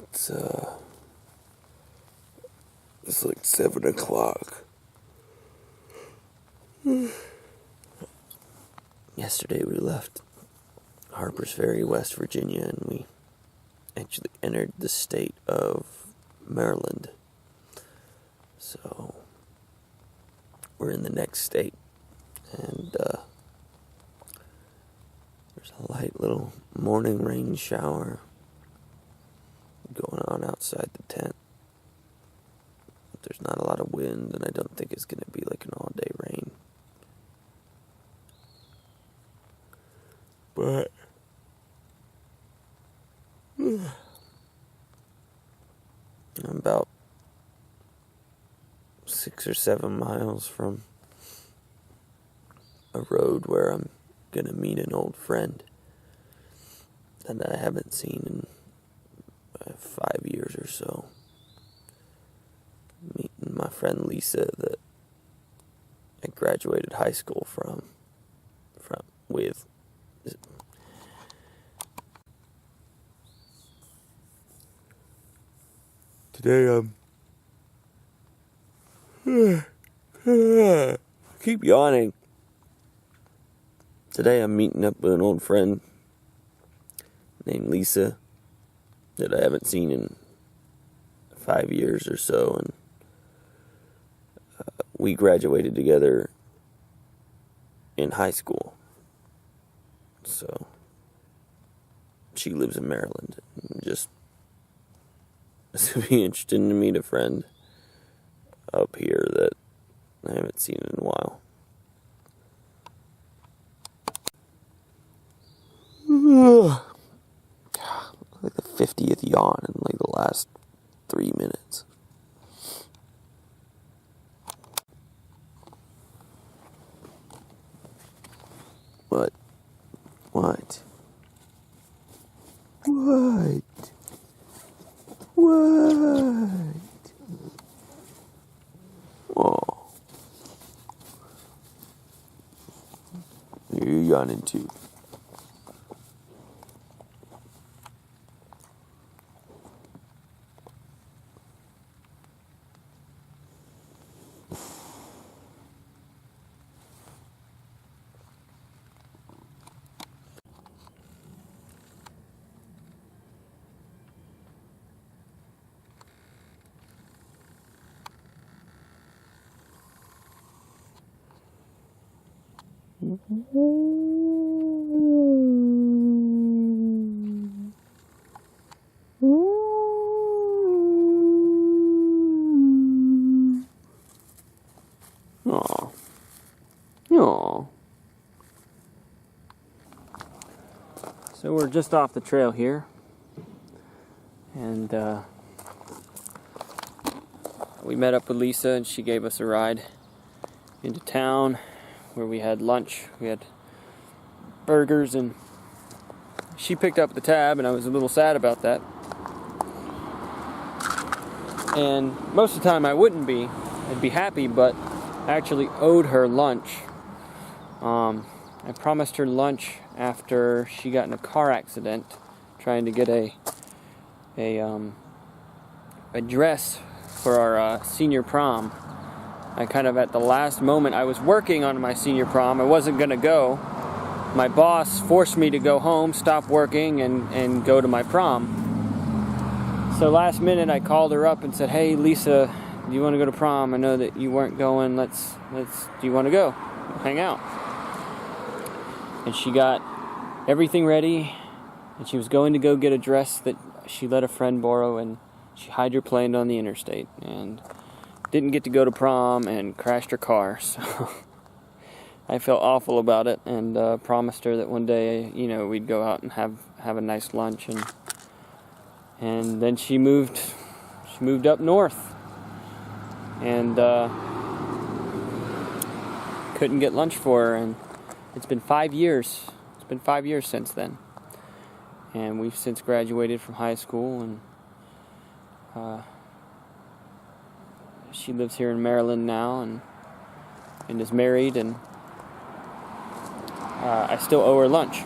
It's like 7 o'clock. Yesterday we left Harper's Ferry, West Virginia, and we actually entered the state of Maryland. So we're in the next state, and there's a light little morning rain shower going on outside the tent. There's not a lot of wind, and I don't think it's going to be like an all-day rain. But I'm about 6 or 7 miles from a road where I'm going to meet an old friend that I haven't seen in 5 years or so. Meeting my friend Lisa that I graduated high school with. Today keep yawning. Today I'm meeting up with an old friend named Lisa that I haven't seen in 5 years or so, and we graduated together in high school. So she lives in Maryland. Just it's gonna be interesting to meet a friend up here that I haven't seen in a while. Like the 50th yawn in like the last 3 minutes. What? What? Oh. You're yawning too. Aw. Aw. So we're just off the trail here, and we met up with Lisa, and she gave us a ride into town where we had lunch. We had burgers, and she picked up the tab, and I was a little sad about that. And most of the time I wouldn't be. I'd be happy, but I actually owed her lunch. I promised her lunch after she got in a car accident trying to get a dress for our senior prom. I kind of at the last moment, I was working on my senior prom. I wasn't going to go. My boss forced me to go home, stop working, and go to my prom. So last minute I called her up and said, "Hey Lisa, do you want to go to prom? I know that you weren't going. Do you want to go? We'll hang out." And she got everything ready, and she was going to go get a dress that she let a friend borrow, and she hydroplaned on the interstate and didn't get to go to prom and crashed her car. So I felt awful about it, and promised her that one day, we'd go out and have a nice lunch, and then she moved up north, and couldn't get lunch for her, and it's been 5 years. It's been 5 years since then, and we've since graduated from high school, and she lives here in Maryland now, and is married, and I still owe her lunch.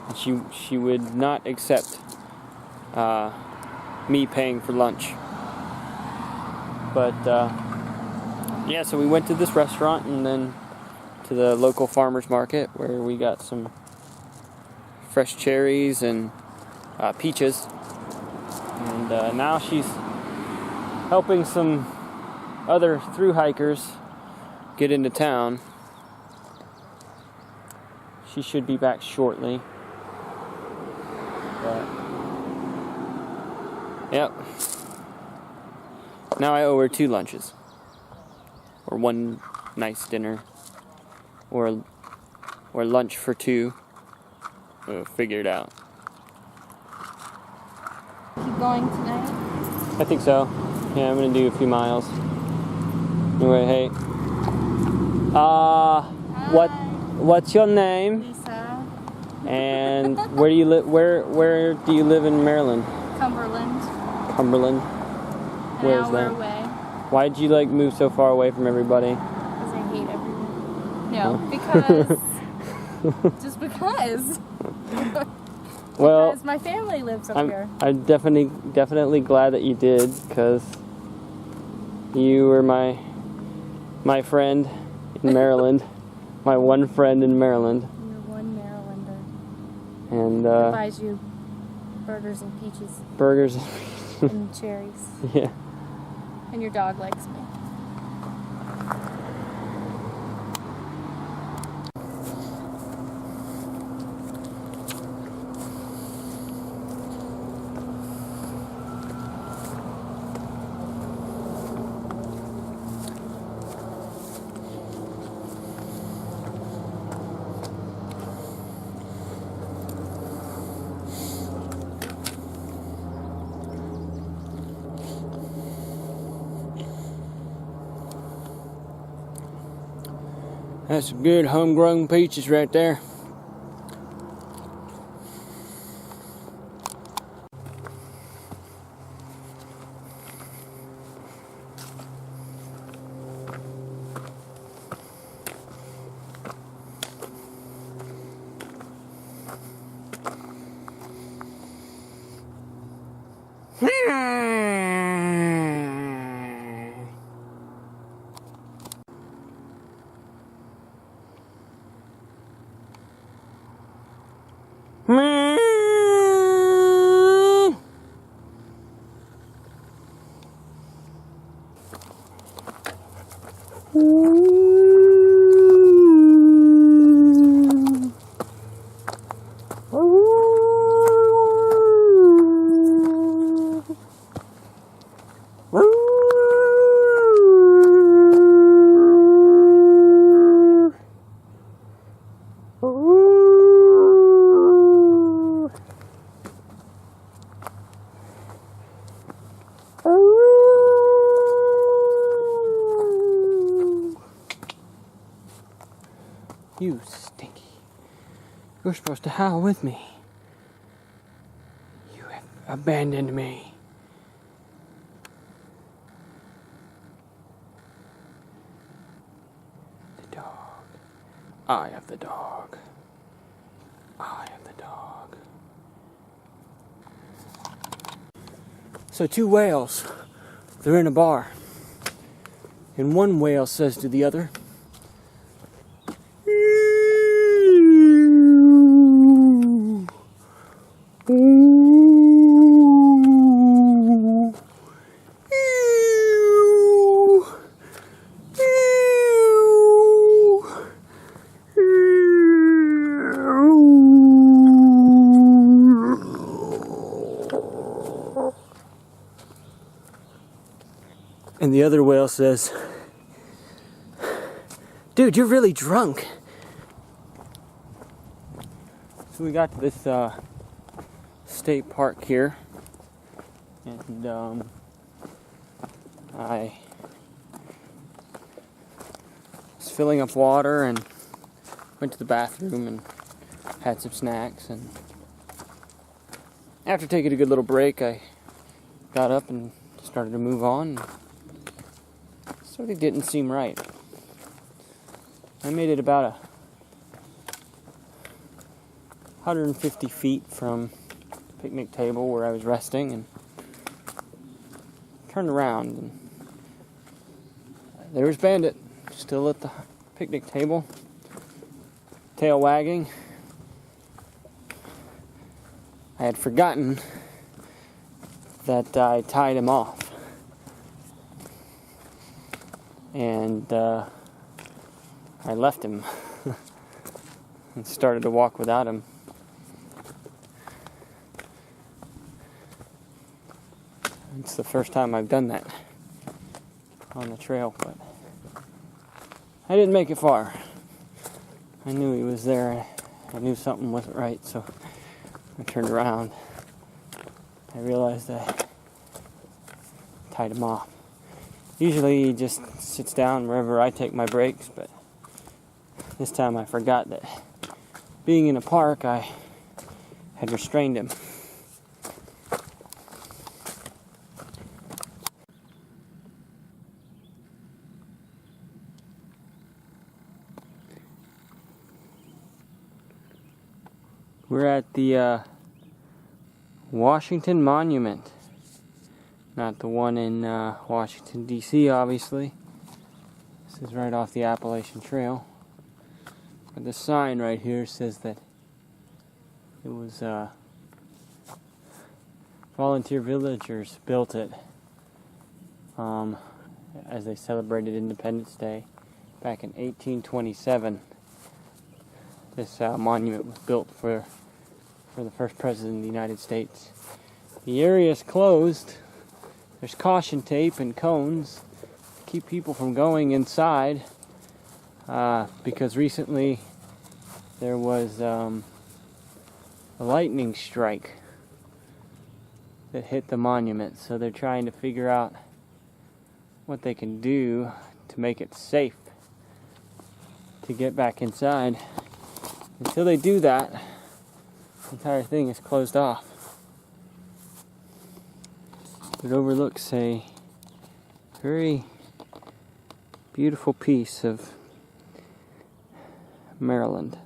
And she would not accept me paying for lunch. But yeah, so we went to this restaurant and then to the local farmer's market where we got some fresh cherries and peaches. And now she's helping some other thru hikers get into town. She should be back shortly. But, yep. Now I owe her 2 lunches. Or 1 nice dinner. Or lunch for 2. We'll figure it out. Keep going tonight? I think so. Yeah, I'm gonna do a few miles. Anyway, hey. What's your name? Lisa. And where do you live? Where do you live in Maryland? Cumberland. Cumberland. Where is that? An hour away. Why did you move so far away from everybody? Because I hate everyone. No, because just because. Well, because my family lives up here. I'm definitely glad that you did, because you were my friend in Maryland, my one friend in Maryland. You're one Marylander. And That buys you burgers and peaches. Burgers and cherries. Yeah. And your dog likes me. That's some good homegrown peaches right there. You stinky. You're supposed to howl with me. You have abandoned me. The dog. I have the dog. I have the dog. So 2 whales, they're in a bar. And one whale says to the other, and the other whale says, "Dude, you're really drunk." So we got to this state park here, and I was filling up water and went to the bathroom and had some snacks, and after taking a good little break, I got up and started to move on. Something didn't seem right. I made it about 150 feet from picnic table where I was resting and turned around, and there was Bandit still at the picnic table, tail wagging. I had forgotten that I tied him off, and I left him and started to walk without him. It's the first time I've done that on the trail, but I didn't make it far. I knew he was there. I knew something wasn't right, so I turned around. I realized I tied him off. Usually he just sits down wherever I take my breaks, but this time I forgot that being in a park, I had restrained him. We're at the Washington Monument. Not the one in Washington, D.C., obviously. This is right off the Appalachian Trail. But the sign right here says that it was volunteer villagers built it as they celebrated Independence Day back in 1827. This monument was built for the first president of the United States. The area is closed. There's caution tape and cones to keep people from going inside because recently there was a lightning strike that hit the monument. So they're trying to figure out what they can do to make it safe to get back inside. Until they do that, the entire thing is closed off. It overlooks a very beautiful piece of Maryland.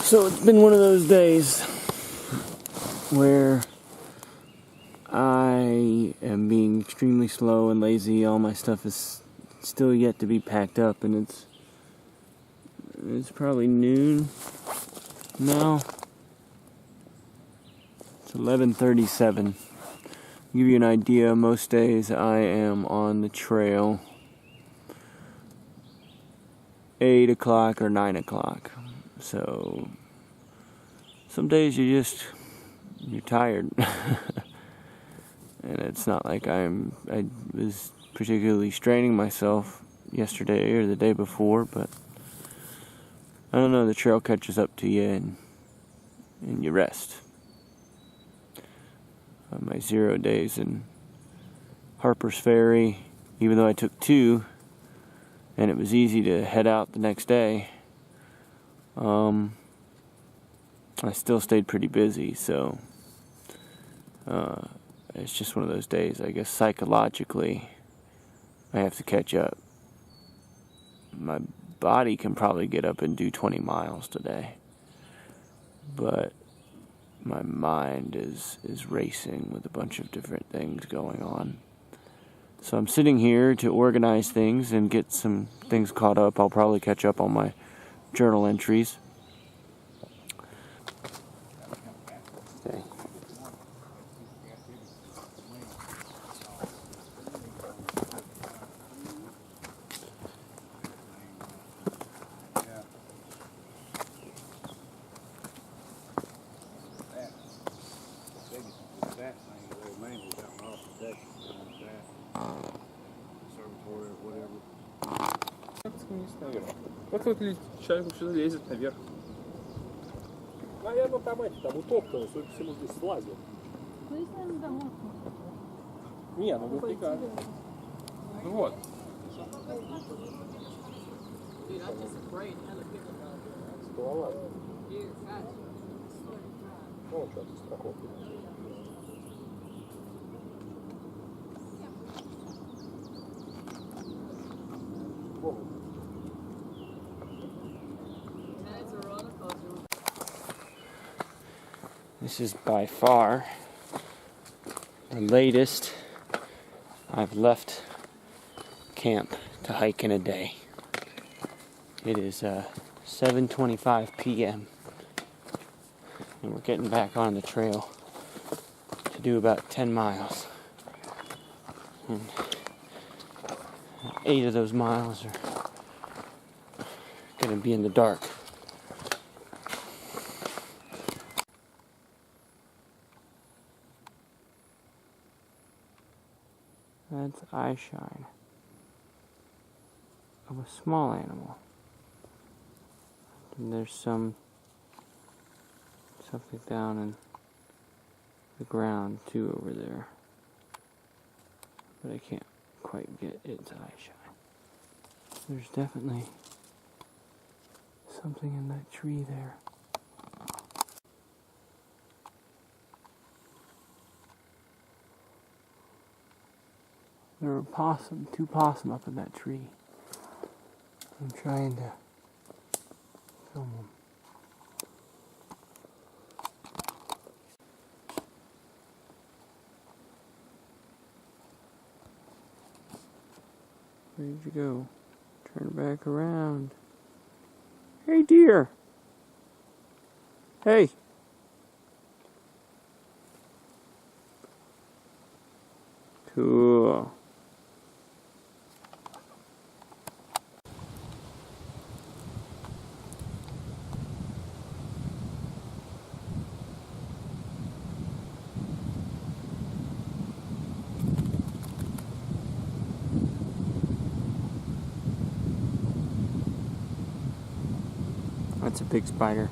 So it's been one of those days where I am being extremely slow and lazy. All my stuff is still yet to be packed up, and it's probably noon now. It's 11:37. To give you an idea, most days I am on the trail 8 o'clock or 9 o'clock. So some days you're tired. And it's not like I was particularly straining myself yesterday or the day before, but I don't know, the trail catches up to you and you rest. My 0 days in Harper's Ferry, even though I took 2 and it was easy to head out the next day, I still stayed pretty busy, so it's just one of those days. I guess psychologically I have to catch up. My body can probably get up and do 20 miles today, but my mind is racing with a bunch of different things going on. So I'm sitting here to organize things and get some things caught up. I'll probably catch up on my journal entries. Okay. Вот человек сюда лезет наверх. Наверное, там утоптано, судя по всему, здесь слазил. Ну, если он домой. Не, ну наверняка. Ну вот. Ствола. Ну, что, страховка. This is by far the latest I've left camp to hike in a day. It is 7:25 p.m. and we're getting back on the trail to do about 10 miles. And 8 of those miles are going to be in the dark. That's eyeshine of a small animal. And there's something down in the ground too over there. But I can't quite get its eyeshine. There's definitely something in that tree there. There were two possum up in that tree. I'm trying to film them. Where'd you go? Turn back around. Hey, deer! Hey! Cool. That's a big spider.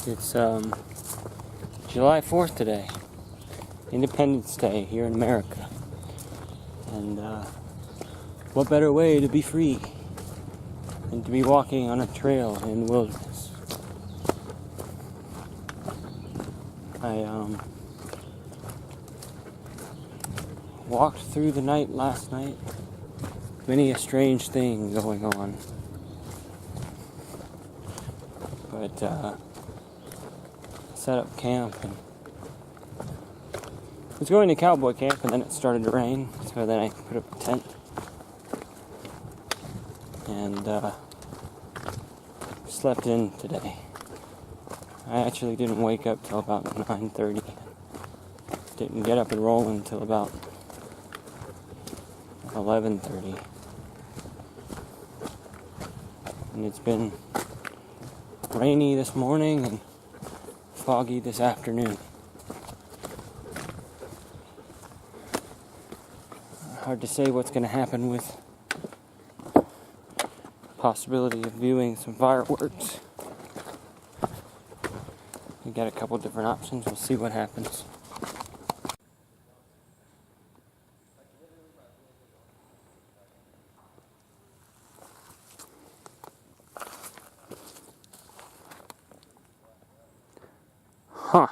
It's July 4th today, Independence Day here in America, and what better way to be free than to be walking on a trail in the wilderness. I walked through the night last night, many a strange thing going on, but set up camp and I was going to cowboy camp and then it started to rain, so then I put up a tent and slept in today. I actually didn't wake up till about 9:30. Didn't get up and roll until about 11:30. And it's been rainy this morning and foggy this afternoon. Hard to say what's going to happen with possibility of viewing some fireworks. We got a couple different options. We'll see what happens. Huh.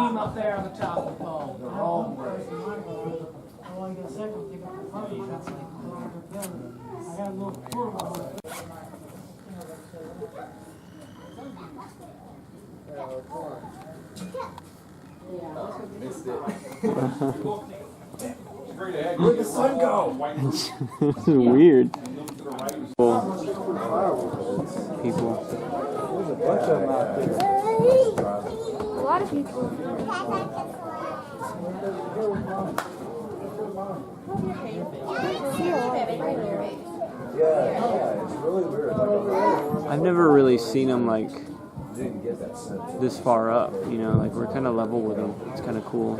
team up there on the top of the pole. The wrong way. Missed it. Where'd the sun go? This is weird. People. A lot of people. I've never really seen them like this far up, you know, like we're kind of level with them. It's kind of cool.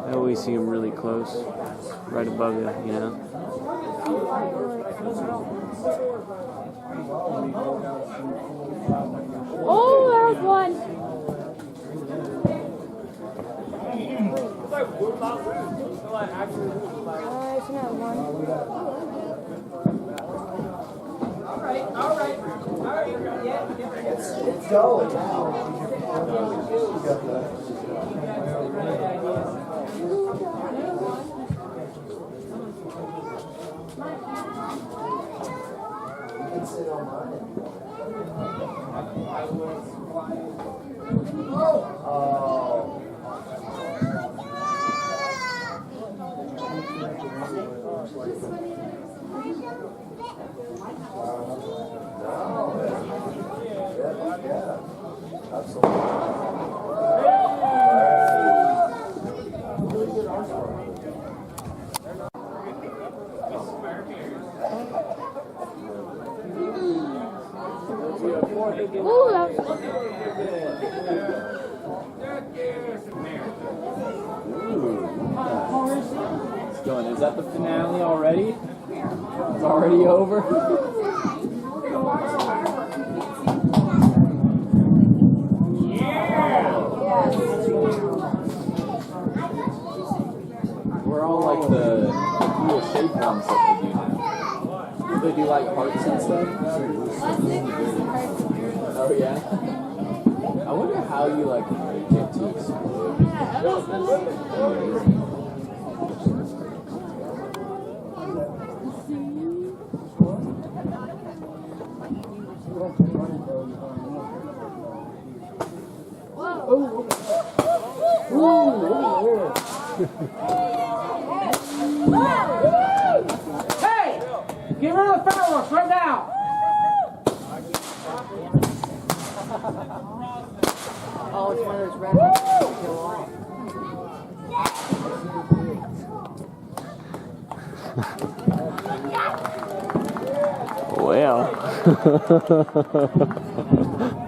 I always see them really close, right above you, you know. Oh, there's one. There's another one. It's going now. You can sit on mine. Oh. Ooh, that was It's going. Is that the finale already? It's already over? We're all like the cool shape ones that they do now. Do they do like hearts and stuff? Oh yeah? I wonder how you like get to explode. Hey! Get rid of the fireworks right now! Oh, it's one of those red ones that kill off. Well.